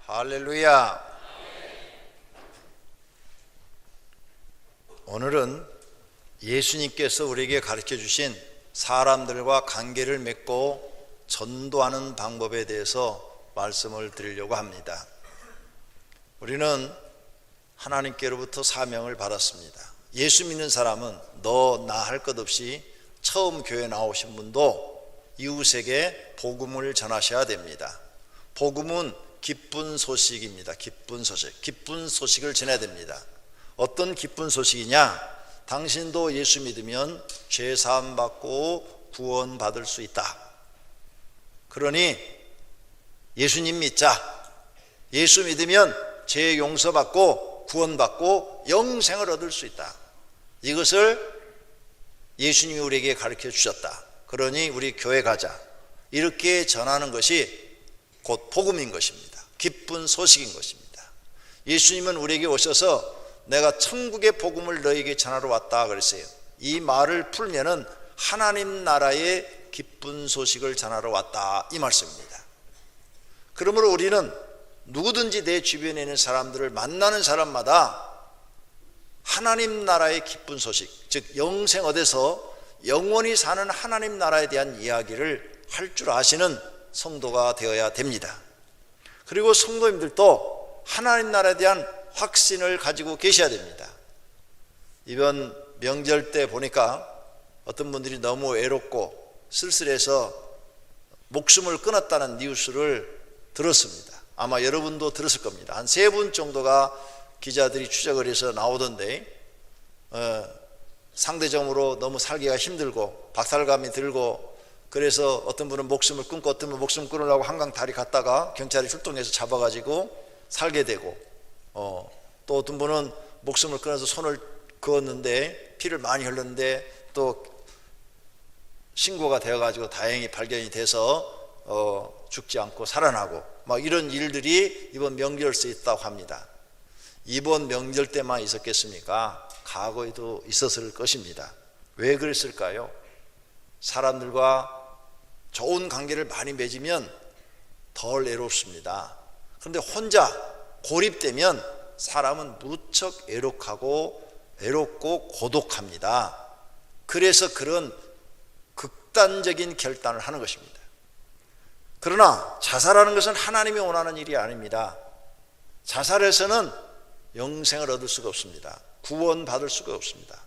할렐루야. 오늘은 예수님께서 우리에게 가르쳐 주신 사람들과 관계를 맺고 전도하는 방법에 대해서 말씀을 드리려고 합니다. 우리는 하나님께로부터 사명을 받았습니다. 예수 믿는 사람은 너 나 할 것 없이 처음 교회 나오신 분도 이웃에게 복음을 전하셔야 됩니다. 복음은 기쁜 소식입니다. 기쁜 소식. 기쁜 소식을 전해야 됩니다. 어떤 기쁜 소식이냐? 당신도 예수 믿으면 죄 사함 받고 구원 받을 수 있다. 그러니 예수님 믿자. 예수 믿으면 죄 용서받고 구원받고 영생을 얻을 수 있다. 이것을 예수님이 우리에게 가르쳐 주셨다. 그러니 우리 교회 가자. 이렇게 전하는 것이 곧 복음인 것입니다. 기쁜 소식인 것입니다. 예수님은 우리에게 오셔서 내가 천국의 복음을 너에게 전하러 왔다 그랬어요. 이 말을 풀면은 하나님 나라의 기쁜 소식을 전하러 왔다 이 말씀입니다. 그러므로 우리는 누구든지 내 주변에 있는 사람들을 만나는 사람마다 하나님 나라의 기쁜 소식, 즉 영생 얻어서 영원히 사는 하나님 나라에 대한 이야기를 할 줄 아시는 성도가 되어야 됩니다. 그리고 성도님들도 하나님 나라에 대한 확신을 가지고 계셔야 됩니다. 이번 명절 때 보니까 어떤 분들이 너무 외롭고 쓸쓸해서 목숨을 끊었다는 뉴스를 들었습니다. 아마 여러분도 들었을 겁니다. 한 3분 정도가 기자들이 추적을 해서 나오던데 상대적으로 너무 살기가 힘들고 박탈감이 들고 그래서 어떤 분은 목숨을 끊고 어떤 분은 목숨 끊으려고 한강 다리 갔다가 경찰이 출동해서 잡아가지고 살게 되고 또 어떤 분은 목숨을 끊어서 손을 그었는데 피를 많이 흘렸는데 또 신고가 되어가지고 다행히 발견이 돼서 죽지 않고 살아나고 막 이런 일들이 이번 명절에 있다고 합니다. 이번 명절 때만 있었겠습니까? 과거에도 있었을 것입니다. 왜 그랬을까요? 사람들과 좋은 관계를 많이 맺으면 덜 외롭습니다. 그런데 혼자 고립되면 사람은 무척 외롭고 고독합니다. 그래서 그런 극단적인 결단을 하는 것입니다. 그러나 자살하는 것은 하나님이 원하는 일이 아닙니다. 자살해서는 영생을 얻을 수가 없습니다. 구원받을 수가 없습니다.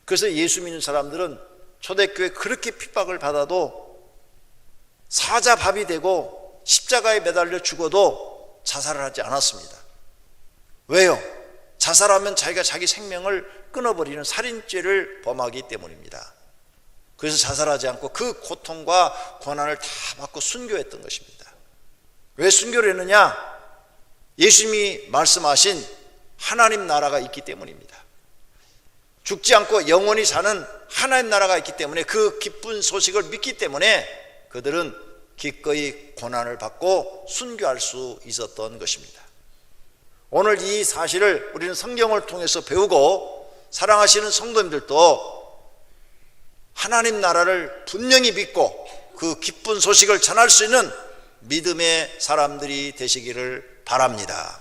그래서 예수 믿는 사람들은 초대교회 그렇게 핍박을 받아도 사자밥이 되고 십자가에 매달려 죽어도 자살을 하지 않았습니다. 왜요? 자살하면 자기가 자기 생명을 끊어버리는 살인죄를 범하기 때문입니다. 그래서 자살하지 않고 그 고통과 고난을 다 받고 순교했던 것입니다. 왜 순교를 했느냐? 예수님이 말씀하신 하나님 나라가 있기 때문입니다. 죽지 않고 영원히 사는 하나님 나라가 있기 때문에 그 기쁜 소식을 믿기 때문에 그들은 기꺼이 고난을 받고 순교할 수 있었던 것입니다. 오늘 이 사실을 우리는 성경을 통해서 배우고 사랑하시는 성도님들도 하나님 나라를 분명히 믿고 그 기쁜 소식을 전할 수 있는 믿음의 사람들이 되시기를 바랍니다.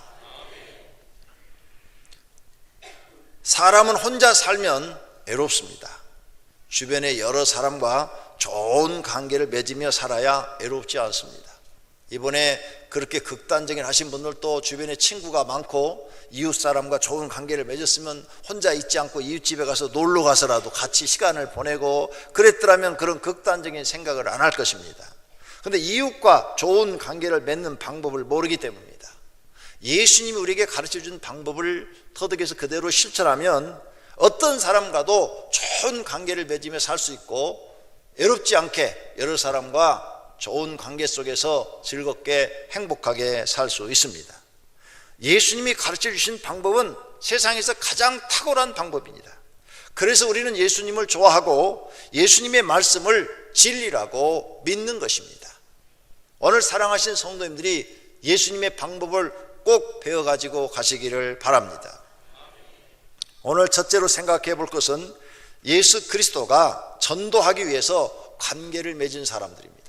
사람은 혼자 살면 외롭습니다. 주변에 여러 사람과 좋은 관계를 맺으며 살아야 외롭지 않습니다. 이번에 그렇게 극단적인 하신 분들도 주변에 친구가 많고 이웃 사람과 좋은 관계를 맺었으면 혼자 있지 않고 이웃집에 가서 놀러 가서라도 같이 시간을 보내고 그랬더라면 그런 극단적인 생각을 안 할 것입니다. 그런데 이웃과 좋은 관계를 맺는 방법을 모르기 때문입니다. 예수님이 우리에게 가르쳐준 방법을 터득해서 그대로 실천하면 어떤 사람과도 좋은 관계를 맺으며 살 수 있고 외롭지 않게 여러 사람과 좋은 관계 속에서 즐겁게 행복하게 살 수 있습니다. 예수님이 가르쳐 주신 방법은 세상에서 가장 탁월한 방법입니다. 그래서 우리는 예수님을 좋아하고 예수님의 말씀을 진리라고 믿는 것입니다. 오늘 사랑하신 성도님들이 예수님의 방법을 꼭 배워가지고 가시기를 바랍니다. 오늘 첫째로 생각해 볼 것은 예수 그리스도가 전도하기 위해서 관계를 맺은 사람들입니다.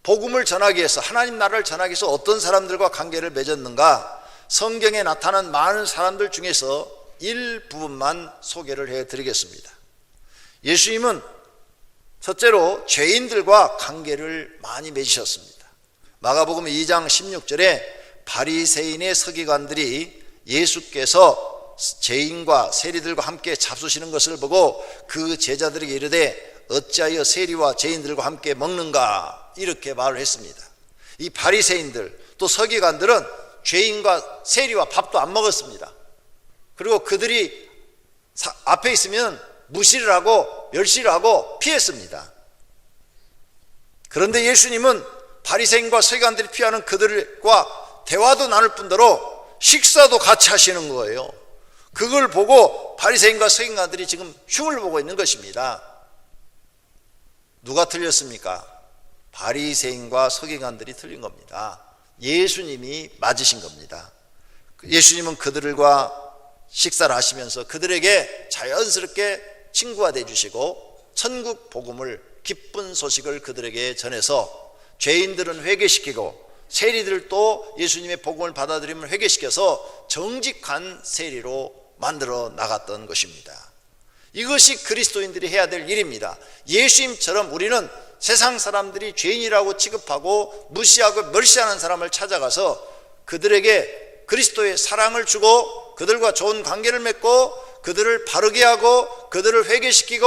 복음을 전하기 위해서, 하나님 나라를 전하기 위해서 어떤 사람들과 관계를 맺었는가, 성경에 나타난 많은 사람들 중에서 일부분만 소개를 해드리겠습니다. 예수님은 첫째로 죄인들과 관계를 많이 맺으셨습니다. 마가복음 2장 16절에 바리새인의 서기관들이 예수께서 죄인과 세리들과 함께 잡수시는 것을 보고 그 제자들에게 이르되 어찌하여 세리와 죄인들과 함께 먹는가, 이렇게 말을 했습니다. 이 바리새인들 또 서기관들은 죄인과 세리와 밥도 안 먹었습니다. 그리고 그들이 앞에 있으면 무시를 하고 멸시를 하고 피했습니다. 그런데 예수님은 바리새인과 서기관들이 피하는 그들과 대화도 나눌 뿐더러 식사도 같이 하시는 거예요. 그걸 보고 바리새인과 서기관들이 지금 흉을 보고 있는 것입니다. 누가 틀렸습니까? 바리새인과 서기관들이 틀린 겁니다. 예수님이 맞으신 겁니다. 예수님은 그들과 식사를 하시면서 그들에게 자연스럽게 친구가 되주시고 천국 복음을, 기쁜 소식을 그들에게 전해서 죄인들은 회개시키고 세리들도 예수님의 복음을 받아들이면 회개시켜서 정직한 세리로 만들어 나갔던 것입니다. 이것이 그리스도인들이 해야 될 일입니다. 예수님처럼 우리는 세상 사람들이 죄인이라고 취급하고 무시하고 멸시하는 사람을 찾아가서 그들에게 그리스도의 사랑을 주고 그들과 좋은 관계를 맺고 그들을 바르게 하고 그들을 회개시키고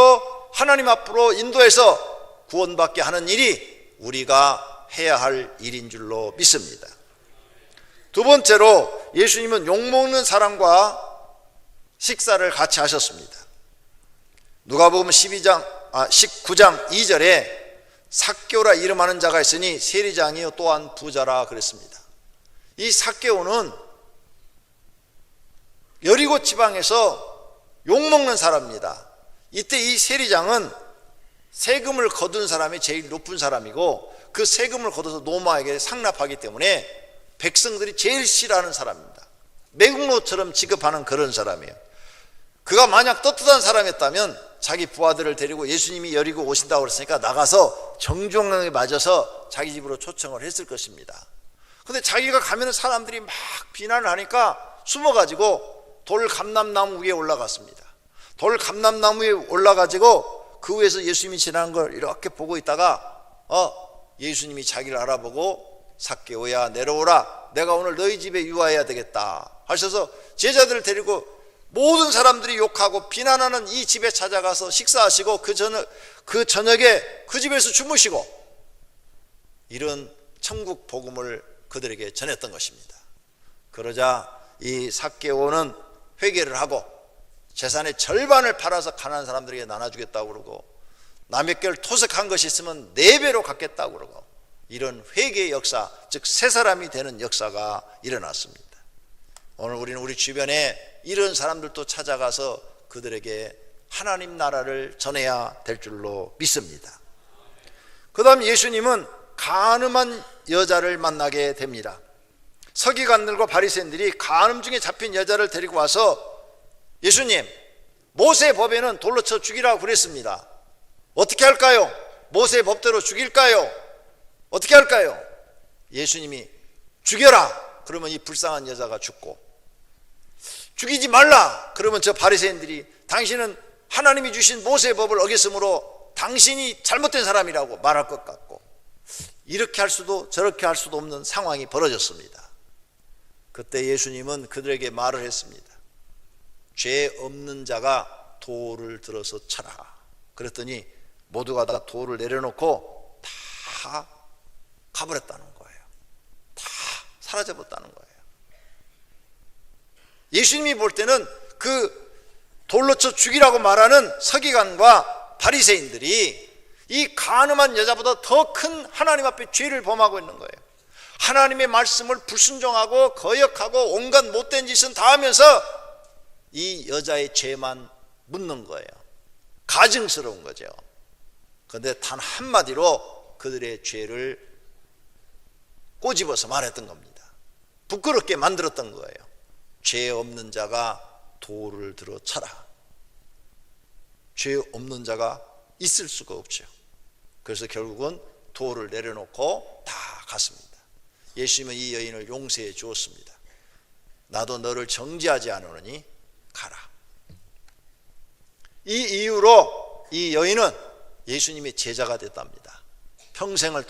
하나님 앞으로 인도해서 구원받게 하는 일이 우리가 해야 할 일인 줄로 믿습니다. 두 번째로 예수님은 욕먹는 사람과 식사를 같이 하셨습니다. 누가복음 19장 2절에 삭개오라 이름하는 자가 있으니 세리장이요 또한 부자라 그랬습니다. 이 삭개오는 여리고 지방에서 욕먹는 사람입니다. 이때 이 세리장은 세금을 거둔 사람이 제일 높은 사람이고 그 세금을 거둬서 노마에게 상납하기 때문에 백성들이 제일 싫어하는 사람입니다. 매국노처럼 취급하는 그런 사람이에요. 그가 만약 떳떳한 사람이었다면 자기 부하들을 데리고 예수님이 여리고 오신다고 그랬으니까 나가서 정중하게 맞아서 자기 집으로 초청을 했을 것입니다. 근데 자기가 가면 사람들이 막 비난을 하니까 숨어가지고 돌 감람나무 위에 올라갔습니다. 돌 감람나무 위에 올라가지고 그 위에서 예수님이 지나는 걸 이렇게 보고 있다가 예수님이 자기를 알아보고 삭개오야 내려오라, 내가 오늘 너희 집에 유하해야 되겠다 하셔서 제자들을 데리고 모든 사람들이 욕하고 비난하는 이 집에 찾아가서 식사하시고 그 저녁에 그 집에서 주무시고 이런 천국 복음을 그들에게 전했던 것입니다. 그러자 이 삭개오는 회개를 하고 재산의 절반을 팔아서 가난한 사람들에게 나눠주겠다고 그러고 남의 걸 토색한 것이 있으면 4배로 갚겠다고 그러고 이런 회개의 역사, 즉 새 사람이 되는 역사가 일어났습니다. 오늘 우리는 우리 주변에 이런 사람들도 찾아가서 그들에게 하나님 나라를 전해야 될 줄로 믿습니다. 그 다음 예수님은 간음한 여자를 만나게 됩니다. 서기관들과 바리새인들이 간음 중에 잡힌 여자를 데리고 와서 예수님, 모세 법에는 돌로 쳐 죽이라고 그랬습니다. 어떻게 할까요? 모세 법대로 죽일까요? 어떻게 할까요? 예수님이 죽여라 그러면 이 불쌍한 여자가 죽고, 죽이지 말라 그러면 저 바리새인들이 당신은 하나님이 주신 모세 법을 어겼으므로 당신이 잘못된 사람이라고 말할 것 같고, 이렇게 할 수도 저렇게 할 수도 없는 상황이 벌어졌습니다. 그때 예수님은 그들에게 말을 했습니다. 죄 없는 자가 돌을 들어서 쳐라. 그랬더니 모두가 다 돌을 내려놓고 다 가버렸다는 거예요. 다 사라져버렸다는 거예요. 예수님이 볼 때는 그 돌로 쳐 죽이라고 말하는 서기관과 바리새인들이 이 간음한 여자보다 더 큰 하나님 앞에 죄를 범하고 있는 거예요. 하나님의 말씀을 불순종하고 거역하고 온갖 못된 짓은 다 하면서 이 여자의 죄만 묻는 거예요. 가증스러운 거죠. 그런데 단 한마디로 그들의 죄를 꼬집어서 말했던 겁니다. 부끄럽게 만들었던 거예요. 죄 없는 자가 돌을 들어 쳐라. 죄 없는 자가 있을 수가 없죠. 그래서 결국은 돌을 내려놓고 다 갔습니다. 예수님은 이 여인을 용서해 주었습니다. 나도 너를 정죄하지 않으니 가라. 이 이후로 이 여인은 예수님의 제자가 됐답니다. 평생을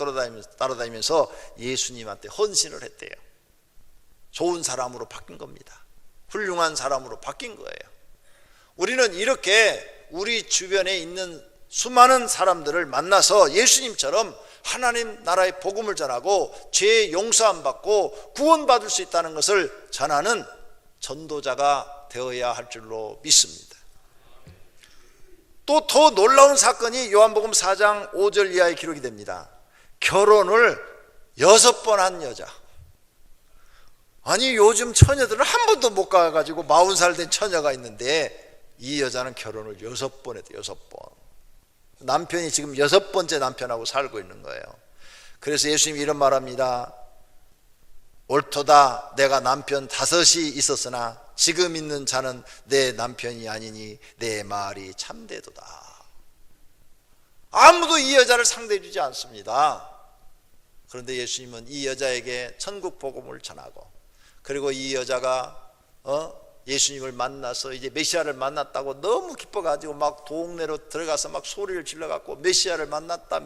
따라다니면서 예수님한테 헌신을 했대요. 좋은 사람으로 바뀐 겁니다. 훌륭한 사람으로 바뀐 거예요. 우리는 이렇게 우리 주변에 있는 수많은 사람들을 만나서 예수님처럼 하나님 나라의 복음을 전하고 죄 용서함 받고 구원받을 수 있다는 것을 전하는 전도자가 되어야 할 줄로 믿습니다. 또 더 놀라운 사건이 요한복음 4장 5절 이하에 기록이 됩니다. 결혼을 6번 한 여자. 아니 요즘 처녀들은 한 번도 못 가가지고 40살 된 처녀가 있는데 이 여자는 결혼을 6번 했대요. 6번. 남편이 지금 6번째 남편하고 살고 있는 거예요. 그래서 예수님이 이런 말합니다. 옳도다. 내가 남편 5이 있었으나 지금 있는 자는 내 남편이 아니니 내 말이 참되도다. 아무도 이 여자를 상대해 주지 않습니다. 그런데 예수님은 이 여자에게 천국 복음을 전하고, 그리고 이 여자가 예수님을 만나서 이제 메시아를 만났다고 너무 기뻐가지고 막 동네로 들어가서 막 소리를 질러갖고 메시아를 만났다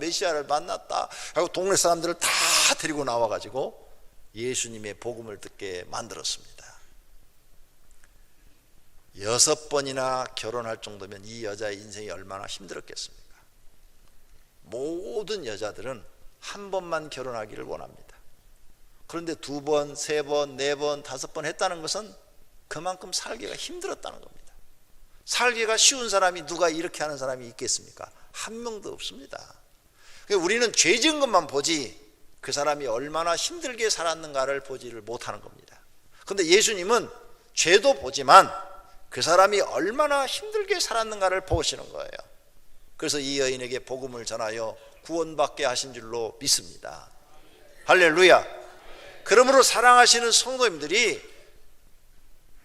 하고 동네 사람들을 다 데리고 나와가지고 예수님의 복음을 듣게 만들었습니다. 6번이나 결혼할 정도면 이 여자의 인생이 얼마나 힘들었겠습니까? 모든 여자들은 한 번만 결혼하기를 원합니다. 그런데 2번, 3번, 4번, 5번 했다는 것은 그만큼 살기가 힘들었다는 겁니다. 살기가 쉬운 사람이 누가 이렇게 하는 사람이 있겠습니까? 한 명도 없습니다. 우리는 죄 지은 것만 보지 그 사람이 얼마나 힘들게 살았는가를 보지를 못하는 겁니다. 그런데 예수님은 죄도 보지만 그 사람이 얼마나 힘들게 살았는가를 보시는 거예요. 그래서 이 여인에게 복음을 전하여 구원받게 하신 줄로 믿습니다. 할렐루야. 그러므로 사랑하시는 성도님들이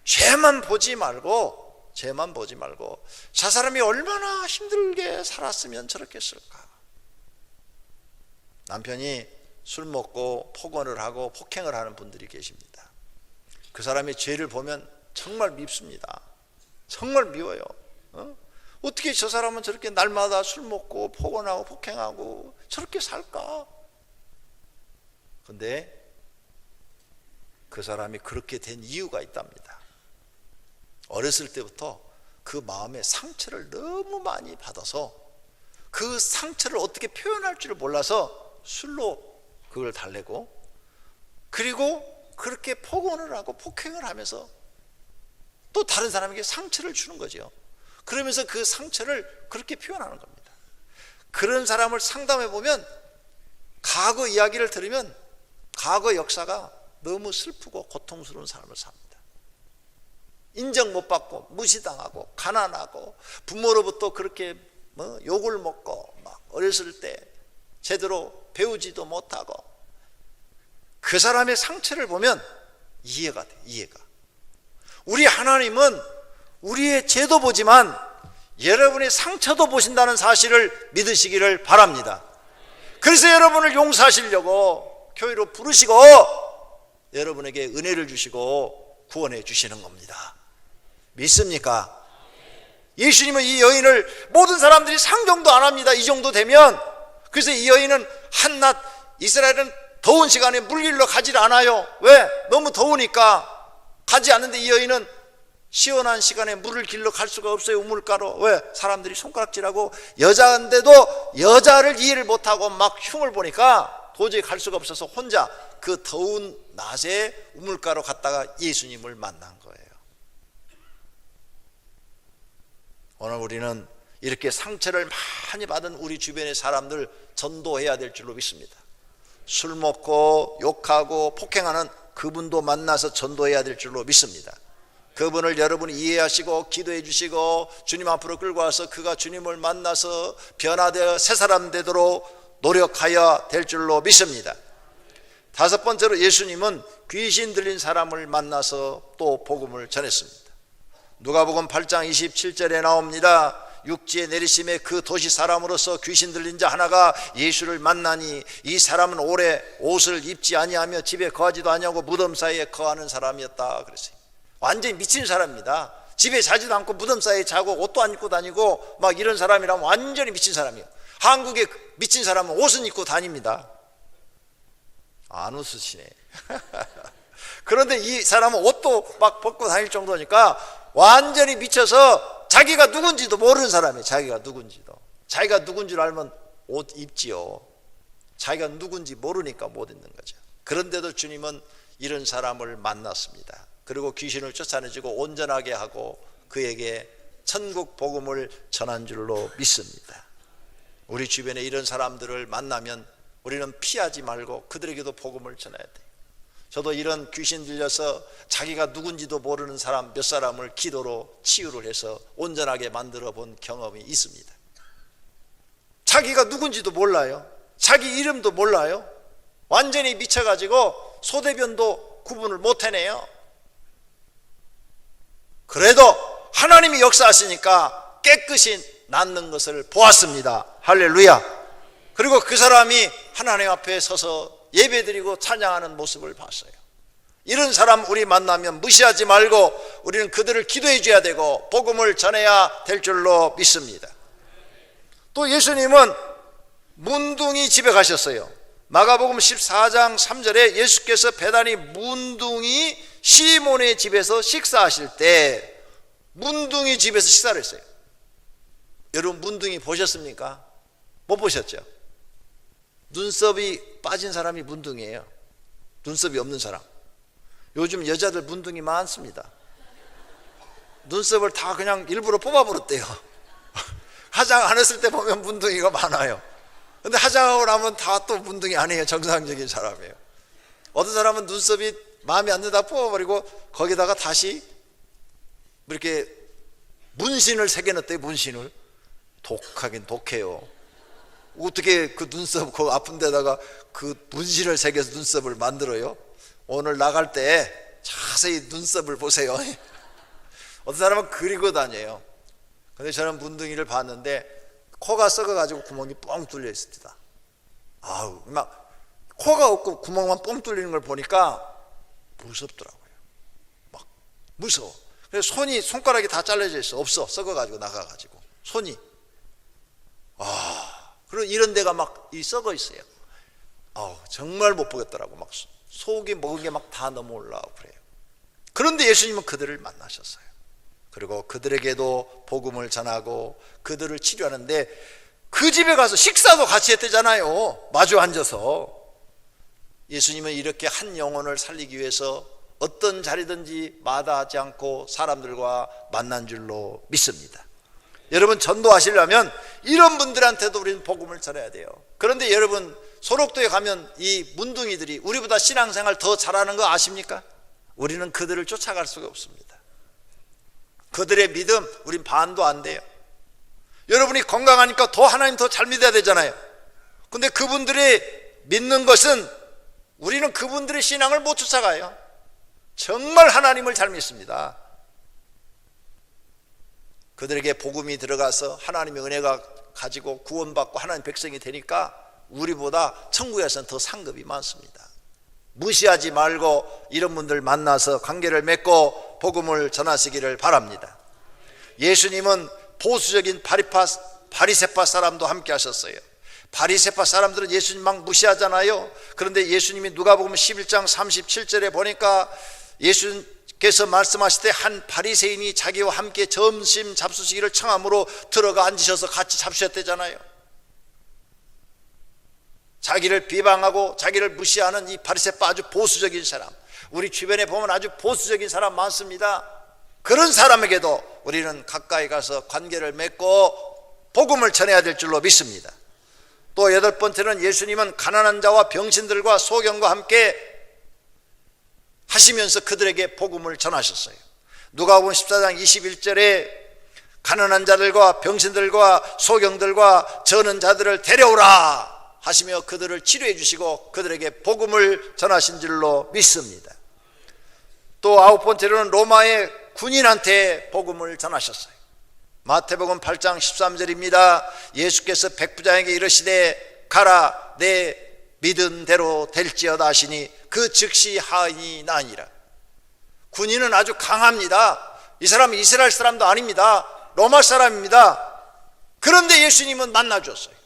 죄만 보지 말고 저 사람이 얼마나 힘들게 살았으면 저렇겠을까. 남편이 술 먹고 폭언을 하고 폭행을 하는 분들이 계십니다. 그 사람의 죄를 보면 정말 밉습니다. 정말 미워요. 어떻게 저 사람은 저렇게 날마다 술 먹고 폭언하고 폭행하고 저렇게 살까? 그런데 그 사람이 그렇게 된 이유가 있답니다. 어렸을 때부터 그 마음에 상처를 너무 많이 받아서 그 상처를 어떻게 표현할 줄 몰라서 술로 그걸 달래고, 그리고 그렇게 폭언을 하고 폭행을 하면서 또 다른 사람에게 상처를 주는 거죠. 그러면서 그 상처를 그렇게 표현하는 겁니다. 그런 사람을 상담해 보면, 과거 이야기를 들으면 과거 역사가 너무 슬프고 고통스러운 삶을 삽니다. 인정 못 받고 무시당하고 가난하고 부모로부터 그렇게 욕을 먹고 막 어렸을 때 제대로 배우지도 못하고, 그 사람의 상처를 보면 이해가 돼. 이해가. 우리 하나님은 우리의 죄도 보지만 여러분의 상처도 보신다는 사실을 믿으시기를 바랍니다. 그래서 여러분을 용서하시려고 교회로 부르시고 여러분에게 은혜를 주시고 구원해 주시는 겁니다. 믿습니까? 예수님은 이 여인을 모든 사람들이 상종도 안 합니다. 이 정도 되면. 그래서 이 여인은 한낮, 이스라엘은 더운 시간에 물길로 가지 않아요. 왜? 너무 더우니까 가지 않는데 이 여인은 시원한 시간에 물을 길러 갈 수가 없어요. 우물가로. 왜? 사람들이 손가락질하고, 여자인데도 여자를 이해를 못하고 막 흉을 보니까 도저히 갈 수가 없어서 혼자 그 더운 낮에 우물가로 갔다가 예수님을 만난 거예요. 오늘 우리는 이렇게 상처를 많이 받은 우리 주변의 사람들 전도해야 될 줄로 믿습니다. 술 먹고 욕하고 폭행하는 그분도 만나서 전도해야 될 줄로 믿습니다. 그분을 여러분이 이해하시고 기도해 주시고 주님 앞으로 끌고 와서 그가 주님을 만나서 변화되어 새 사람 되도록 노력하여야 될 줄로 믿습니다. 5번째로 예수님은 귀신 들린 사람을 만나서 또 복음을 전했습니다. 누가복음 8장 27절에 나옵니다. 육지에 내리심에 그 도시 사람으로서 귀신 들린 자 하나가 예수를 만나니 이 사람은 오래 옷을 입지 아니하며 집에 거하지도 아니하고 무덤 사이에 거하는 사람이었다 그랬어요. 완전히 미친 사람입니다. 집에 자지도 않고 무덤 사이에 자고 옷도 안 입고 다니고 막 이런 사람이라면 완전히 미친 사람이에요. 한국의 미친 사람은 옷은 입고 다닙니다. 안 웃으시네. 그런데 이 사람은 옷도 막 벗고 다닐 정도니까 완전히 미쳐서 자기가 누군지도 모르는 사람이에요. 자기가 누군 줄 알면 옷 입지요. 자기가 누군지 모르니까 못 입는 거죠. 그런데도 주님은 이런 사람을 만났습니다. 그리고 귀신을 쫓아내주고 온전하게 하고 그에게 천국 복음을 전한 줄로 믿습니다. 우리 주변에 이런 사람들을 만나면 우리는 피하지 말고 그들에게도 복음을 전해야 돼요. 저도 이런 귀신 들려서 자기가 누군지도 모르는 사람 몇 사람을 기도로 치유를 해서 온전하게 만들어 본 경험이 있습니다. 자기가 누군지도 몰라요. 자기 이름도 몰라요. 완전히 미쳐가지고 소대변도 구분을 못 해내요. 그래도 하나님이 역사하시니까 깨끗이 낫는 것을 보았습니다. 할렐루야. 그리고 그 사람이 하나님 앞에 서서 예배드리고 찬양하는 모습을 봤어요. 이런 사람 우리 만나면 무시하지 말고 우리는 그들을 기도해 줘야 되고 복음을 전해야 될 줄로 믿습니다. 또 예수님은 문둥이 집에 가셨어요. 마가복음 14장 3절에 예수께서 베다니 문둥이 시몬의 집에서 식사하실 때 문둥이 집에서 식사를 했어요. 여러분 문둥이 보셨습니까? 못 보셨죠? 눈썹이 빠진 사람이 문둥이에요. 눈썹이 없는 사람. 요즘 여자들 문둥이 많습니다. 눈썹을 다 그냥 일부러 뽑아버렸대요. 화장 안 했을 때 보면 문둥이가 많아요. 근데 화장하고 나면 다 또 문둥이 아니에요. 정상적인 사람이에요. 어떤 사람은 눈썹이 마음에 안 든다 뽑아버리고 거기다가 다시 이렇게 문신을 새겨놨대요. 문신을. 독하긴 독해요. 어떻게 그 눈썹 그 아픈 데다가 그 문신을 새겨서 눈썹을 만들어요? 오늘 나갈 때 자세히 눈썹을 보세요. 어떤 사람은 그리고 다녀요. 근데 저는 문둥이를 봤는데 코가 썩어가지고 구멍이 뻥 뚫려 있습니다. 아우, 막 코가 없고 구멍만 뻥 뚫리는 걸 보니까 무섭더라고요. 막 무서워. 그래서 손가락이 다 잘려져 있어. 없어. 썩어가지고 나가가지고 손이. 그리고 이런 데가 막 썩어 있어요. 정말 못 보겠더라고. 막 속에 먹은 게 막 다 넘어올라오고 그래요. 그런데 예수님은 그들을 만나셨어요. 그리고 그들에게도 복음을 전하고 그들을 치료하는데 그 집에 가서 식사도 같이 했대잖아요. 마주 앉아서. 예수님은 이렇게 한 영혼을 살리기 위해서 어떤 자리든지 마다하지 않고 사람들과 만난 줄로 믿습니다. 여러분 전도하시려면 이런 분들한테도 우리는 복음을 전해야 돼요. 그런데 여러분 소록도에 가면 이 문둥이들이 우리보다 신앙생활 더 잘하는 거 아십니까? 우리는 그들을 쫓아갈 수가 없습니다. 그들의 믿음 우린 반도 안 돼요. 여러분이 건강하니까 더 하나님 더 잘 믿어야 되잖아요. 근데 그분들이 믿는 것은 우리는 그분들의 신앙을 못 쫓아가요. 정말 하나님을 잘 믿습니다. 그들에게 복음이 들어가서 하나님의 은혜가 가지고 구원받고 하나님 백성이 되니까 우리보다 천국에서는 더 상급이 많습니다. 무시하지 말고 이런 분들 만나서 관계를 맺고 복음을 전하시기를 바랍니다. 예수님은 보수적인 바리새파 사람도 함께 하셨어요. 바리새파 사람들은 예수님 막 무시하잖아요. 그런데 예수님이 누가복음 11장 37절에 보니까 예수님께서 말씀하실 때 한 바리새인이 자기와 함께 점심 잡수시기를 청함으로 들어가 앉으셔서 같이 잡수셨대잖아요. 자기를 비방하고 자기를 무시하는 이 바리새파 아주 보수적인 사람, 우리 주변에 보면 아주 보수적인 사람 많습니다. 그런 사람에게도 우리는 가까이 가서 관계를 맺고 복음을 전해야 될 줄로 믿습니다. 또 8번째는 예수님은 가난한 자와 병신들과 소경과 함께 하시면서 그들에게 복음을 전하셨어요. 누가복음 14장 21절에 가난한 자들과 병신들과 소경들과 저는 자들을 데려오라 하시며 그들을 치료해 주시고 그들에게 복음을 전하신 줄로 믿습니다. 또 9번째로는 로마의 군인한테 복음을 전하셨어요. 마태복음 8장 13절입니다. 예수께서 백부장에게 이르시되 가라 내 믿은 대로 될지어다 하시니 그 즉시 하인이 나니라. 군인은 아주 강합니다. 이 사람은 이스라엘 사람도 아닙니다. 로마 사람입니다. 그런데 예수님은 만나줬어요.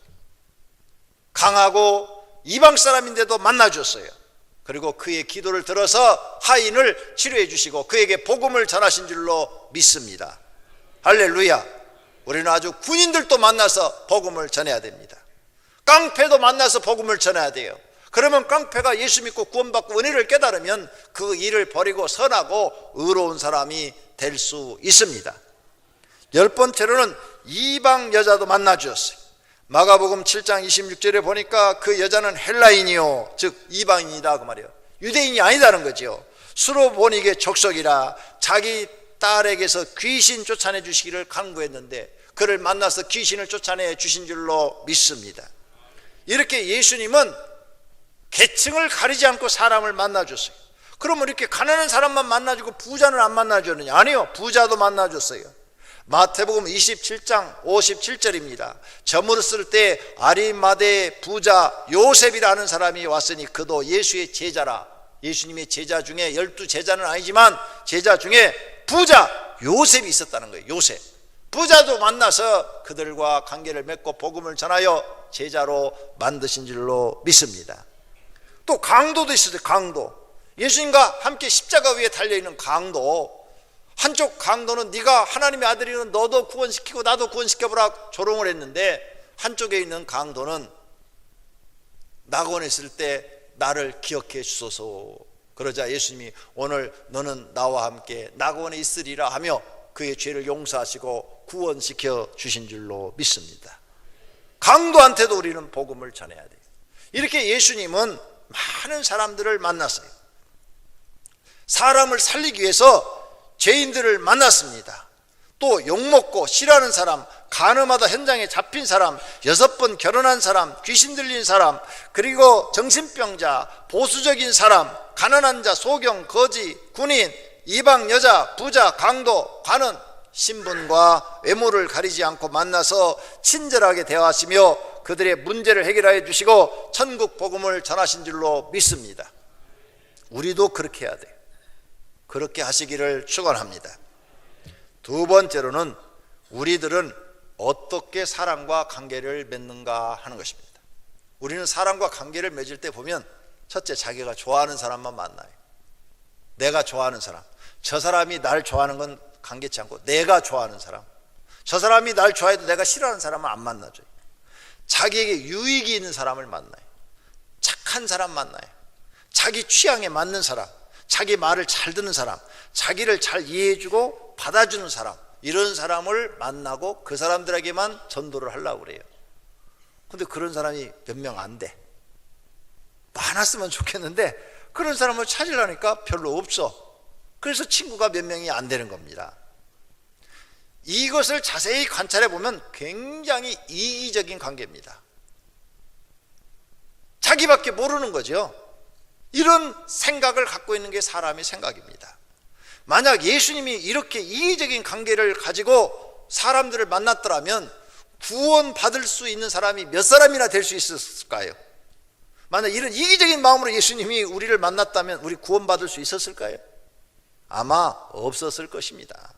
강하고 이방 사람인데도 만나줬어요. 그리고 그의 기도를 들어서 하인을 치료해 주시고 그에게 복음을 전하신 줄로 믿습니다. 할렐루야. 우리는 아주 군인들도 만나서 복음을 전해야 됩니다. 깡패도 만나서 복음을 전해야 돼요. 그러면 깡패가 예수 믿고 구원받고 은혜를 깨달으면 그 일을 버리고 선하고 의로운 사람이 될 수 있습니다. 10번째로는 이방 여자도 만나 주었어요. 마가복음 7장 26절에 보니까 그 여자는 헬라인이요 즉 이방인이다 그 말이에요. 유대인이 아니다는 거죠. 수로보니게 족속이라 자기 딸에게서 귀신 쫓아내 주시기를 간구했는데 그를 만나서 귀신을 쫓아내 주신 줄로 믿습니다. 이렇게 예수님은 계층을 가리지 않고 사람을 만나줬어요. 그러면 이렇게 가난한 사람만 만나주고 부자는 안 만나줬느냐? 아니요, 부자도 만나줬어요. 마태복음 27장 57절입니다. 저물었을 때 아리마대 부자 요셉이라는 사람이 왔으니 그도 예수의 제자라. 예수님의 제자 중에 12제자는 아니지만 제자 중에 부자 요셉이 있었다는 거예요. 요셉 부자도 만나서 그들과 관계를 맺고 복음을 전하여 제자로 만드신 줄로 믿습니다. 또 강도도 있었어요. 강도, 예수님과 함께 십자가 위에 달려있는 강도. 한쪽 강도는 네가 하나님의 아들이면 너도 구원시키고 나도 구원시켜보라 조롱을 했는데, 한쪽에 있는 강도는 낙원에 있을 때 나를 기억해 주소서. 그러자 예수님이 오늘 너는 나와 함께 낙원에 있으리라 하며 그의 죄를 용서하시고 구원시켜 주신 줄로 믿습니다. 강도한테도 우리는 복음을 전해야 돼요. 이렇게 예수님은 많은 사람들을 만났어요. 사람을 살리기 위해서 죄인들을 만났습니다. 또 욕먹고 싫어하는 사람, 간음하다 현장에 잡힌 사람, 6번 결혼한 사람, 귀신 들린 사람, 그리고 정신병자, 보수적인 사람, 가난한 자, 소경, 거지, 군인, 이방 여자, 부자, 강도, 관은 신분과 외모를 가리지 않고 만나서 친절하게 대화하시며 그들의 문제를 해결하여 주시고 천국 복음을 전하신 줄로 믿습니다. 우리도 그렇게 해야 돼요. 그렇게 하시기를 축원합니다. 두 번째로는 우리들은 어떻게 사람과 관계를 맺는가 하는 것입니다. 우리는 사람과 관계를 맺을 때 보면 첫째, 자기가 좋아하는 사람만 만나요. 내가 좋아하는 사람, 저 사람이 날 좋아하는 건 관계치 않고 내가 좋아하는 사람, 저 사람이 날 좋아해도 내가 싫어하는 사람은 안 만나줘요. 자기에게 유익이 있는 사람을 만나요. 착한 사람 만나요. 자기 취향에 맞는 사람, 자기 말을 잘 듣는 사람, 자기를 잘 이해해주고 받아주는 사람, 이런 사람을 만나고 그 사람들에게만 전도를 하려고 그래요. 근데 그런 사람이 몇 명 안 돼. 많았으면 좋겠는데 그런 사람을 찾으려니까 별로 없어. 그래서 친구가 몇 명이 안 되는 겁니다. 이것을 자세히 관찰해 보면 굉장히 이기적인 관계입니다. 자기밖에 모르는 거죠. 이런 생각을 갖고 있는 게 사람의 생각입니다. 만약 예수님이 이렇게 이기적인 관계를 가지고 사람들을 만났더라면 구원받을 수 있는 사람이 몇 사람이나 될 수 있었을까요? 만약 이런 이기적인 마음으로 예수님이 우리를 만났다면 우리 구원받을 수 있었을까요? 아마 없었을 것입니다.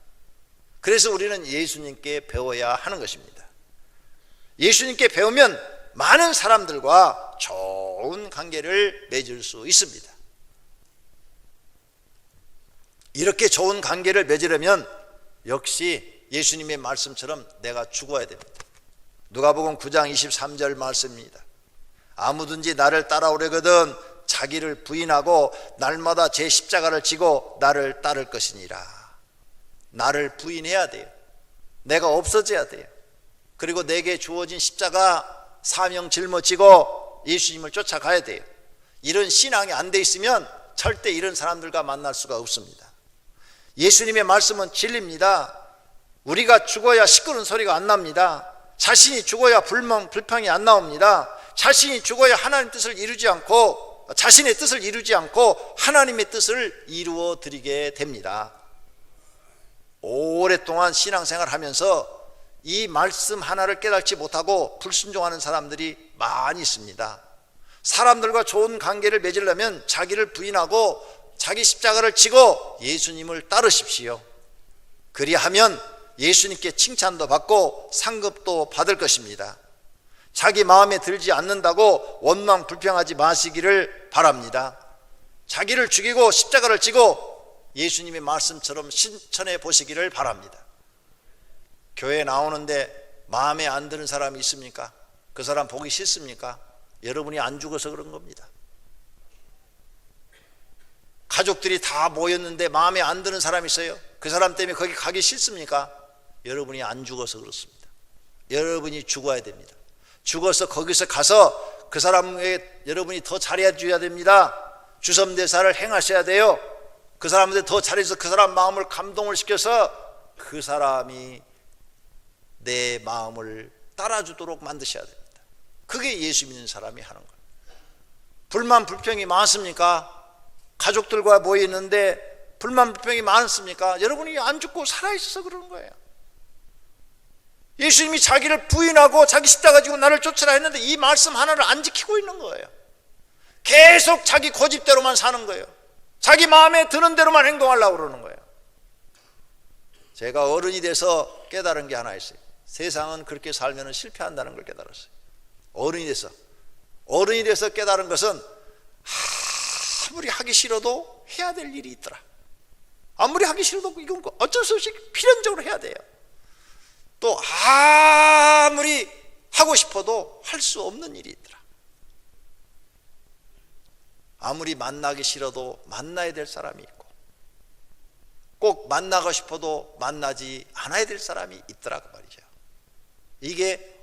그래서 우리는 예수님께 배워야 하는 것입니다. 예수님께 배우면 많은 사람들과 좋은 관계를 맺을 수 있습니다. 이렇게 좋은 관계를 맺으려면 역시 예수님의 말씀처럼 내가 죽어야 됩니다. 누가복음 9장 23절 말씀입니다. 아무든지 나를 따라오려거든 자기를 부인하고 날마다 제 십자가를 지고 나를 따를 것이니라. 나를 부인해야 돼요. 내가 없어져야 돼요. 그리고 내게 주어진 십자가 사명 짊어지고 예수님을 쫓아가야 돼요. 이런 신앙이 안 돼 있으면 절대 이런 사람들과 만날 수가 없습니다. 예수님의 말씀은 진리입니다. 우리가 죽어야 시끄러운 소리가 안 납니다. 자신이 죽어야 불평이 안 나옵니다. 자신이 죽어야 하나님의 뜻을 이루지 않고 자신의 뜻을 이루지 않고 하나님의 뜻을 이루어 드리게 됩니다. 오랫동안 신앙생활 하면서 이 말씀 하나를 깨닫지 못하고 불순종하는 사람들이 많이 있습니다. 사람들과 좋은 관계를 맺으려면 자기를 부인하고 자기 십자가를 지고 예수님을 따르십시오. 그리하면 예수님께 칭찬도 받고 상급도 받을 것입니다. 자기 마음에 들지 않는다고 원망 불평하지 마시기를 바랍니다. 자기를 죽이고 십자가를 지고 예수님의 말씀처럼 실천해 보시기를 바랍니다. 교회 나오는데 마음에 안 드는 사람이 있습니까? 그 사람 보기 싫습니까? 여러분이 안 죽어서 그런 겁니다. 가족들이 다 모였는데 마음에 안 드는 사람이 있어요. 그 사람 때문에 거기 가기 싫습니까? 여러분이 안 죽어서 그렇습니다. 여러분이 죽어야 됩니다. 죽어서 거기서 가서 그 사람에게 여러분이 더 잘해 줘야 됩니다. 주섬대사를 행하셔야 돼요. 그 사람한테 더 잘해서 그 사람 마음을 감동을 시켜서 그 사람이 내 마음을 따라주도록 만드셔야 됩니다. 그게 예수 믿는 사람이 하는 거예요. 불만 불평이 많습니까? 가족들과 모여 있는데 불만 불평이 많습니까? 여러분이 안 죽고 살아있어서 그러는 거예요. 예수님이 자기를 부인하고 자기 십자가 지고 나를 쫓으라 했는데 이 말씀 하나를 안 지키고 있는 거예요. 계속 자기 고집대로만 사는 거예요. 자기 마음에 드는 대로만 행동하려고 그러는 거예요. 제가 어른이 돼서 깨달은 게 하나 있어요. 세상은 그렇게 살면 실패한다는 걸 깨달았어요. 어른이 돼서 깨달은 것은 아무리 하기 싫어도 해야 될 일이 있더라. 아무리 하기 싫어도 이건 어쩔 수 없이 필연적으로 해야 돼요. 또 아무리 하고 싶어도 할 수 없는 일이 있더라. 아무리 만나기 싫어도 만나야 될 사람이 있고 꼭 만나고 싶어도 만나지 않아야 될 사람이 있더라고 말이죠. 이게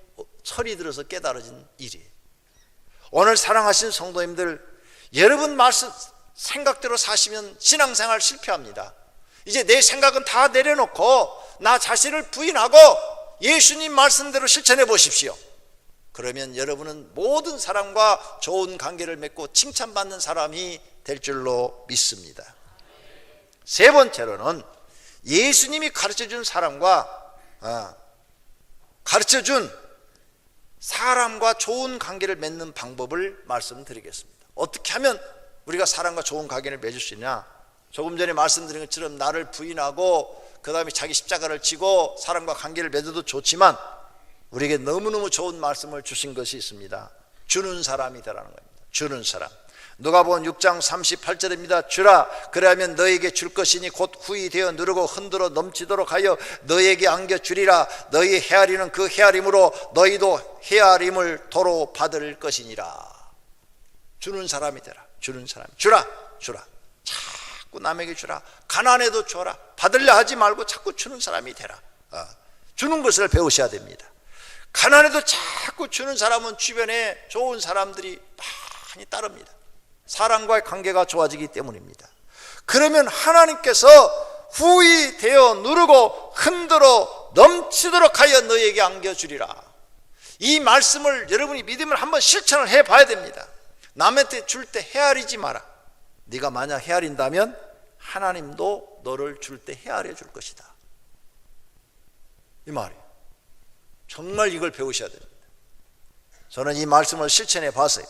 철이 들어서 깨달아진 일이에요. 오늘 사랑하신 성도님들, 여러분 말씀 생각대로 사시면 신앙생활 실패합니다. 이제 내 생각은 다 내려놓고 나 자신을 부인하고 예수님 말씀대로 실천해 보십시오. 그러면 여러분은 모든 사람과 좋은 관계를 맺고 칭찬받는 사람이 될 줄로 믿습니다. 세 번째로는 예수님이 가르쳐준 사람과 가르쳐준 사람과 좋은 관계를 맺는 방법을 말씀드리겠습니다. 어떻게 하면 우리가 사람과 좋은 관계를 맺을 수 있냐? 조금 전에 말씀드린 것처럼 나를 부인하고 그 다음에 자기 십자가를 지고 사람과 관계를 맺어도 좋지만 우리에게 너무너무 좋은 말씀을 주신 것이 있습니다. 주는 사람이 되라는 겁니다. 주는 사람. 누가복음 6장 38절입니다. 주라, 그러면 너에게 줄 것이니 곧 후히 되어 누르고 흔들어 넘치도록 하여 너에게 안겨주리라. 너희 헤아리는 그 헤아림으로 너희도 헤아림을 도로 받을 것이니라. 주는 사람이 되라. 주는 사람. 주라. 자꾸 남에게 주라. 가난해도 줘라. 받으려 하지 말고 자꾸 주는 사람이 되라. 주는 것을 배우셔야 됩니다. 가난해도 자꾸 주는 사람은 주변에 좋은 사람들이 많이 따릅니다. 사람과의 관계가 좋아지기 때문입니다. 그러면 하나님께서 후히 되어 누르고 흔들어 넘치도록 하여 너에게 안겨주리라. 이 말씀을 여러분이 믿음을 한번 실천을 해봐야 됩니다. 남한테 줄 때 헤아리지 마라. 네가 만약 헤아린다면 하나님도 너를 줄 때 헤아려 줄 것이다. 이 말이에요. 정말 이걸 배우셔야 됩니다. 저는 이 말씀을 실천해 봤어요.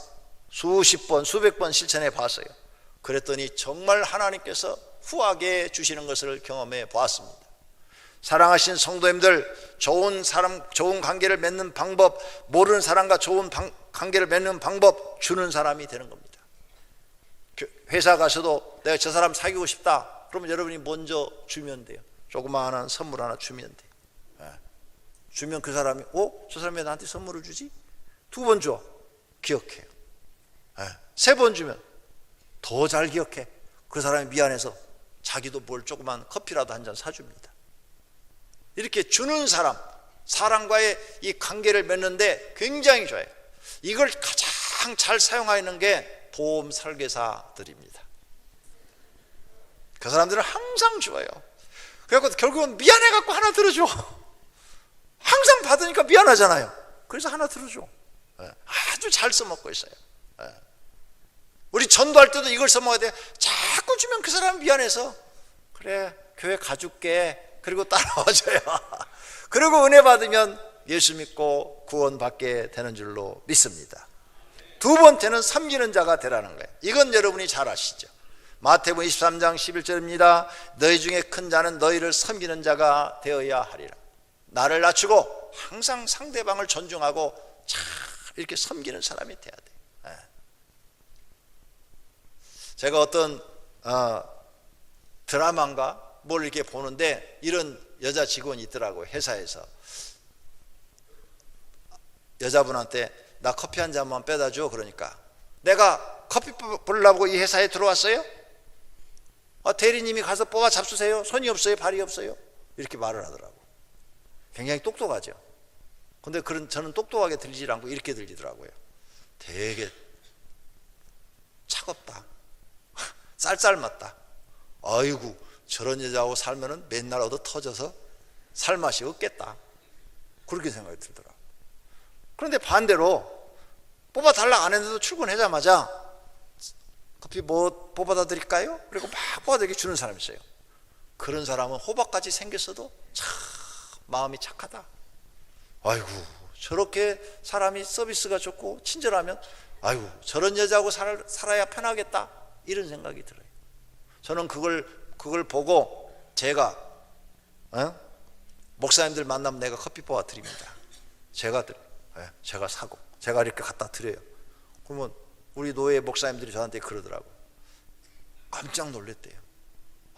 수십 번, 수백 번 실천해 봤어요. 그랬더니 정말 하나님께서 후하게 주시는 것을 경험해 보았습니다. 사랑하신 성도님들, 좋은 관계를 맺는 방법, 모르는 사람과 좋은 관계를 맺는 방법, 주는 사람이 되는 겁니다. 회사 가서도 내가 저 사람 사귀고 싶다. 그러면 여러분이 먼저 주면 돼요. 조그마한 선물 하나 주면 돼요. 주면 그 사람이 저 사람이 왜 나한테 선물을 주지? 두 번 줘. 기억해요. 세 번 주면 더 잘 기억해. 그 사람이 미안해서 자기도 뭘 조그만 커피라도 한 잔 사줍니다. 이렇게 주는 사람, 사람과의 이 관계를 맺는데 굉장히 좋아요. 이걸 가장 잘 사용하는 게 보험 설계사들입니다. 그 사람들은 항상 좋아요. 그래서 결국은 미안해갖고 하나 들어줘. 항상 받으니까 미안하잖아요. 그래서 하나 들어줘. 아주 잘 써먹고 있어요. 우리 전도할 때도 이걸 써먹어야 돼. 자꾸 주면 그 사람 미안해서 그래 교회 가줄게 그리고 따라와줘야. 그리고 은혜 받으면 예수 믿고 구원받게 되는 줄로 믿습니다. 두 번째는 섬기는 자가 되라는 거예요. 이건 여러분이 잘 아시죠. 마태복음 23장 11절입니다. 너희 중에 큰 자는 너희를 섬기는 자가 되어야 하리라. 나를 낮추고 항상 상대방을 존중하고 잘 이렇게 섬기는 사람이 돼야 돼요. 제가 어떤 드라마인가 뭘 이렇게 보는데 이런 여자 직원이 있더라고요. 회사에서 여자분한테 나 커피 한 잔만 빼다 줘. 그러니까 내가 커피 뽑으려고 이 회사에 들어왔어요? 대리님이 가서 뽑아 잡수세요. 손이 없어요? 발이 없어요? 이렇게 말을 하더라고. 굉장히 똑똑하죠. 근데 저는 똑똑하게 들리지 않고 이렇게 들리더라고요. 되게 차갑다. 쌀쌀맞다. 아이고 저런 여자하고 살면은 맨날 얻어 터져서 살 맛이 없겠다. 그렇게 생각이 들더라고요. 그런데 반대로 뽑아달라 안 했는데도 출근하자마자 커피 뭐 뽑아다 드릴까요? 그리고 막 뽑아다 주는 사람이 있어요. 그런 사람은 호박같이 생겼어도 참 마음이 착하다. 아이고 저렇게 사람이 서비스가 좋고 친절하면 아이고 저런 여자하고 살아야 편하겠다. 이런 생각이 들어요. 저는 그걸 보고 제가 목사님들 만나면 내가 커피 뽑아 드립니다. 제가 사고 제가 이렇게 갖다 드려요. 그러면 우리 노예 목사님들이 저한테 그러더라고. 깜짝 놀랐대요.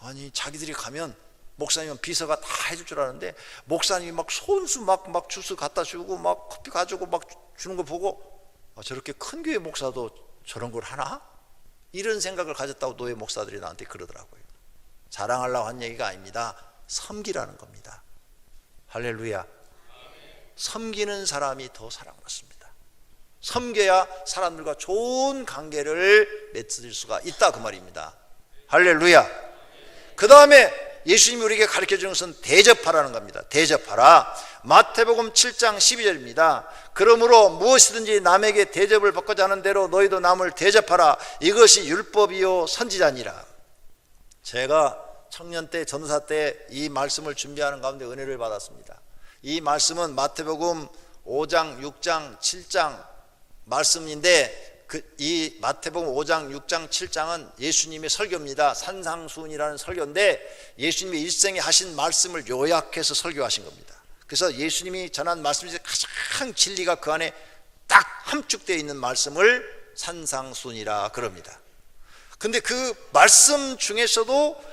아니 자기들이 가면 목사님은 비서가 다 해줄 줄 아는데 목사님이 막 손수 막 주스 갖다 주고 막 커피 가지고 막 주는 거 보고 저렇게 큰 교회 목사도 저런 걸 하나? 이런 생각을 가졌다고 노예 목사들이 나한테 그러더라고요. 자랑하려고 한 얘기가 아닙니다. 섬기라는 겁니다. 할렐루야. 섬기는 사람이 더 사랑받습니다. 섬겨야 사람들과 좋은 관계를 맺을 수가 있다 그 말입니다. 할렐루야. 그 다음에 예수님이 우리에게 가르쳐주는 것은 대접하라는 겁니다. 대접하라. 마태복음 7장 12절입니다. 그러므로 무엇이든지 남에게 대접을 받고자 하는 대로 너희도 남을 대접하라. 이것이 율법이요 선지자니라. 제가 청년 때 전도사 때 이 말씀을 준비하는 가운데 은혜를 받았습니다. 이 말씀은 마태복음 5장 6장 7장 말씀인데 이 마태복음 5장 6장 7장은 예수님의 설교입니다. 산상수훈이라는 설교인데 예수님의 일생에 하신 말씀을 요약해서 설교하신 겁니다. 그래서 예수님이 전한 말씀 중에 가장 진리가 그 안에 딱 함축되어 있는 말씀을 산상수훈이라 그럽니다. 근데 그 말씀 중에서도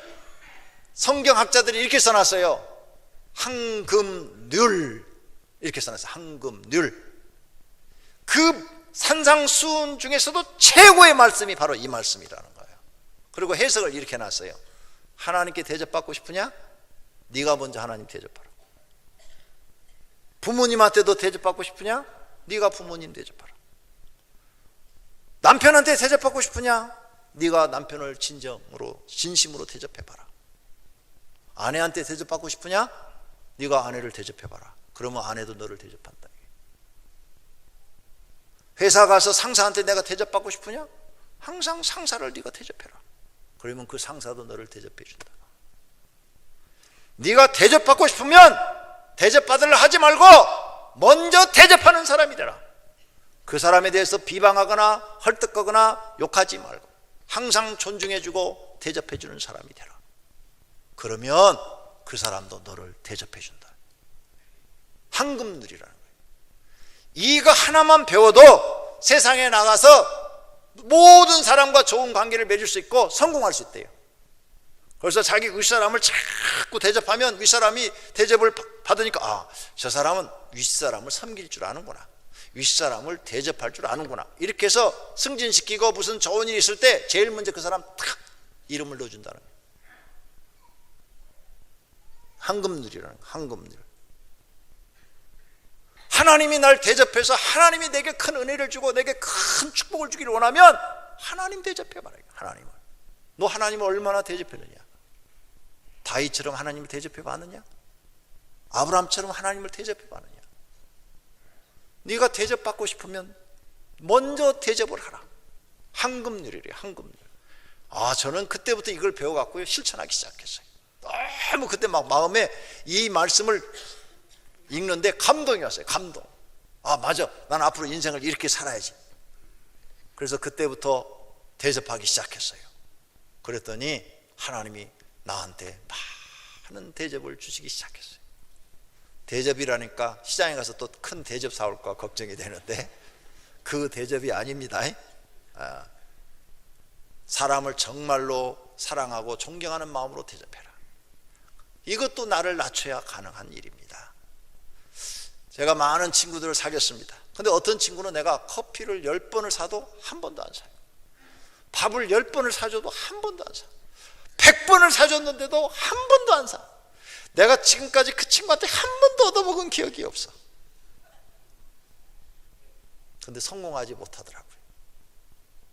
성경학자들이 이렇게 써놨어요. 황금률 이렇게 써놨어요. 황금률. 그 산상수훈 중에서도 최고의 말씀이 바로 이 말씀이라는 거예요. 그리고 해석을 이렇게 놨어요. 하나님께 대접받고 싶으냐? 네가 먼저 하나님 대접하라. 부모님한테도 대접받고 싶으냐? 네가 부모님 대접하라. 남편한테 대접받고 싶으냐? 네가 남편을 진심으로 대접해봐라. 아내한테 대접받고 싶으냐? 네가 아내를 대접해봐라. 그러면 아내도 너를 대접한다. 회사 가서 상사한테 내가 대접받고 싶으냐? 항상 상사를 네가 대접해라. 그러면 그 상사도 너를 대접해 준다. 네가 대접받고 싶으면 대접받으려 하지 말고 먼저 대접하는 사람이 되라. 그 사람에 대해서 비방하거나 헐떡거거나 욕하지 말고 항상 존중해주고 대접해주는 사람이 되라. 그러면 그 사람도 너를 대접해준다. 황금률이라는 거예요. 이거 하나만 배워도 세상에 나가서 모든 사람과 좋은 관계를 맺을 수 있고 성공할 수 있대요. 그래서 자기 윗사람을 자꾸 대접하면 윗사람이 대접을 받으니까 저 사람은 윗사람을 섬길 줄 아는구나. 윗사람을 대접할 줄 아는구나. 이렇게 해서 승진시키고 무슨 좋은 일이 있을 때 제일 먼저 그 사람 탁 이름을 넣어준다는 거예요. 황금률이라는 거예요. 황금률. 하나님이 날 대접해서 하나님이 내게 큰 은혜를 주고 내게 큰 축복을 주기를 원하면 하나님 대접해봐라. 하나님을. 너 하나님을 얼마나 대접했느냐? 다윗처럼 하나님을 대접해봤느냐? 아브라함처럼 하나님을 대접해봤느냐? 네가 대접받고 싶으면 먼저 대접을 하라. 황금률이래요. 황금률. 저는 그때부터 이걸 배워갖고요 실천하기 시작했어요. 너무 그때 막 마음에 이 말씀을 읽는데 감동이 왔어요. 감동. 아, 맞아. 난 앞으로 인생을 이렇게 살아야지. 그래서 그때부터 대접하기 시작했어요. 그랬더니 하나님이 나한테 많은 대접을 주시기 시작했어요. 대접이라니까 시장에 가서 또 큰 대접 사올까 걱정이 되는데 그 대접이 아닙니다. 사람을 정말로 사랑하고 존경하는 마음으로 대접해라. 이것도 나를 낮춰야 가능한 일입니다. 제가 많은 친구들을 사귀었습니다. 근데 어떤 친구는 내가 커피를 10번을 사도 한 번도 안 사요. 밥을 10번을 사줘도 한 번도 안 사. 100번을 사줬는데도 한 번도 안 사. 내가 지금까지 그 친구한테 한 번도 얻어먹은 기억이 없어. 근데 성공하지 못하더라고요.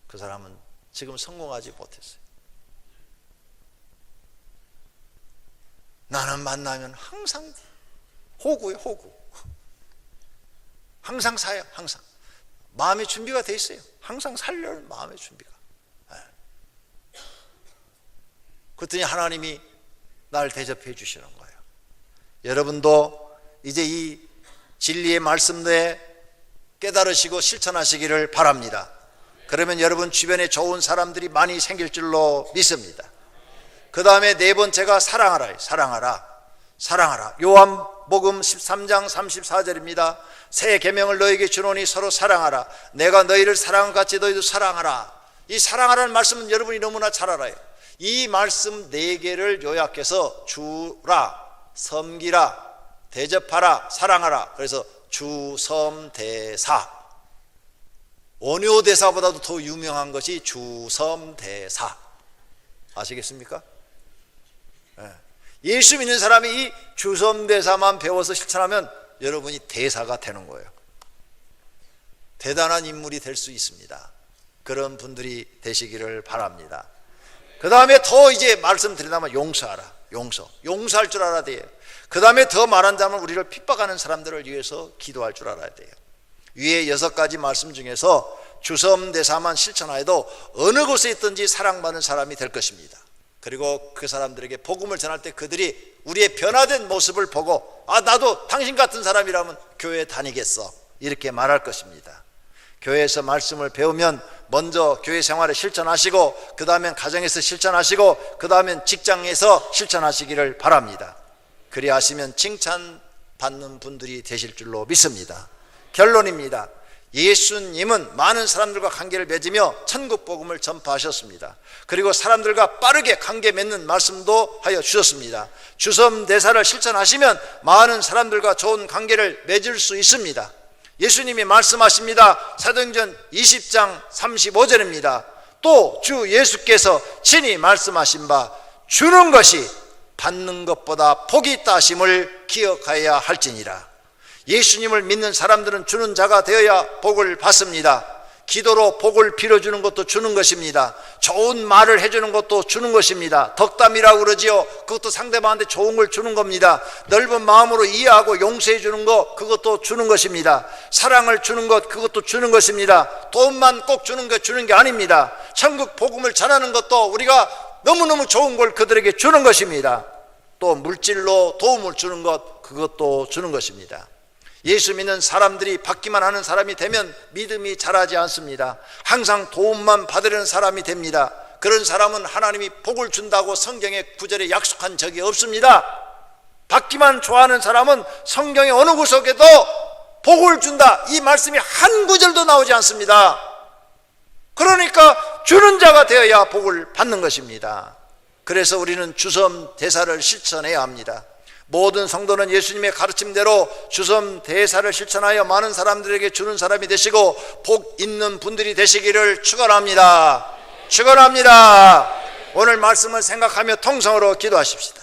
그 사람은 지금 성공하지 못했어요. 나는 만나면 항상 호구예요, 호구. 항상 사요, 항상. 마음의 준비가 돼 있어요. 항상 살려는 마음의 준비가. 그랬더니 하나님이 날 대접해 주시는 거예요. 여러분도 이제 이 진리의 말씀에 깨달으시고 실천하시기를 바랍니다. 그러면 여러분 주변에 좋은 사람들이 많이 생길 줄로 믿습니다. 그 다음에 네 번째가 사랑하라. 사랑하라. 사랑하라. 요한복음 13장 34절입니다. 새 계명을 너에게 주노니 서로 사랑하라. 내가 너희를 사랑한 것 같이 너희도 사랑하라. 이 사랑하라는 말씀은 여러분이 너무나 잘 알아요. 이 말씀 네 개를 요약해서 주라, 섬기라, 대접하라, 사랑하라. 그래서 주섬대사. 원효대사보다도 더 유명한 것이 주섬대사. 아시겠습니까? 예수 믿는 사람이 이 주섬대사만 배워서 실천하면 여러분이 대사가 되는 거예요. 대단한 인물이 될 수 있습니다. 그런 분들이 되시기를 바랍니다. 그 다음에 더 이제 말씀드린다면 용서하라. 용서할 줄 알아야 돼요. 그 다음에 더 말한다면 우리를 핍박하는 사람들을 위해서 기도할 줄 알아야 돼요. 위에 6가지 말씀 중에서 주섬대사만 실천하여도 어느 곳에 있든지 사랑받는 사람이 될 것입니다. 그리고 그 사람들에게 복음을 전할 때 그들이 우리의 변화된 모습을 보고 아, 나도 당신 같은 사람이라면 교회에 다니겠어, 이렇게 말할 것입니다. 교회에서 말씀을 배우면 먼저 교회 생활에 실천하시고 그 다음엔 가정에서 실천하시고 그 다음엔 직장에서 실천하시기를 바랍니다. 그리 하시면 칭찬받는 분들이 되실 줄로 믿습니다. 결론입니다. 예수님은 많은 사람들과 관계를 맺으며 천국 복음을 전파하셨습니다. 그리고 사람들과 빠르게 관계 맺는 말씀도 하여 주셨습니다. 주섬대사를 실천하시면 많은 사람들과 좋은 관계를 맺을 수 있습니다. 예수님이 말씀하십니다. 사도행전 20장 35절입니다. 또 주 예수께서 친히 말씀하신 바 주는 것이 받는 것보다 복이 있다 하심을 기억하여야 할지니라. 예수님을 믿는 사람들은 주는 자가 되어야 복을 받습니다. 기도로 복을 빌어주는 것도 주는 것입니다. 좋은 말을 해주는 것도 주는 것입니다. 덕담이라고 그러지요. 그것도 상대방한테 좋은 걸 주는 겁니다. 넓은 마음으로 이해하고 용서해 주는 것, 그것도 주는 것입니다. 사랑을 주는 것, 그것도 주는 것입니다. 돈만 꼭 주는 게 아닙니다. 천국 복음을 전하는 것도 우리가 너무너무 좋은 걸 그들에게 주는 것입니다. 또 물질로 도움을 주는 것, 그것도 주는 것입니다. 예수 믿는 사람들이 받기만 하는 사람이 되면 믿음이 자라지 않습니다. 항상 도움만 받으려는 사람이 됩니다. 그런 사람은 하나님이 복을 준다고 성경의 구절에 약속한 적이 없습니다. 받기만 좋아하는 사람은 성경의 어느 구석에도 복을 준다, 이 말씀이 한 구절도 나오지 않습니다. 그러니까 주는 자가 되어야 복을 받는 것입니다. 그래서 우리는 주섬대사를 실천해야 합니다. 모든 성도는 예수님의 가르침대로 주섬대사를 실천하여 많은 사람들에게 주는 사람이 되시고 복 있는 분들이 되시기를 축원합니다. 축원합니다. 오늘 말씀을 생각하며 통성으로 기도하십시다.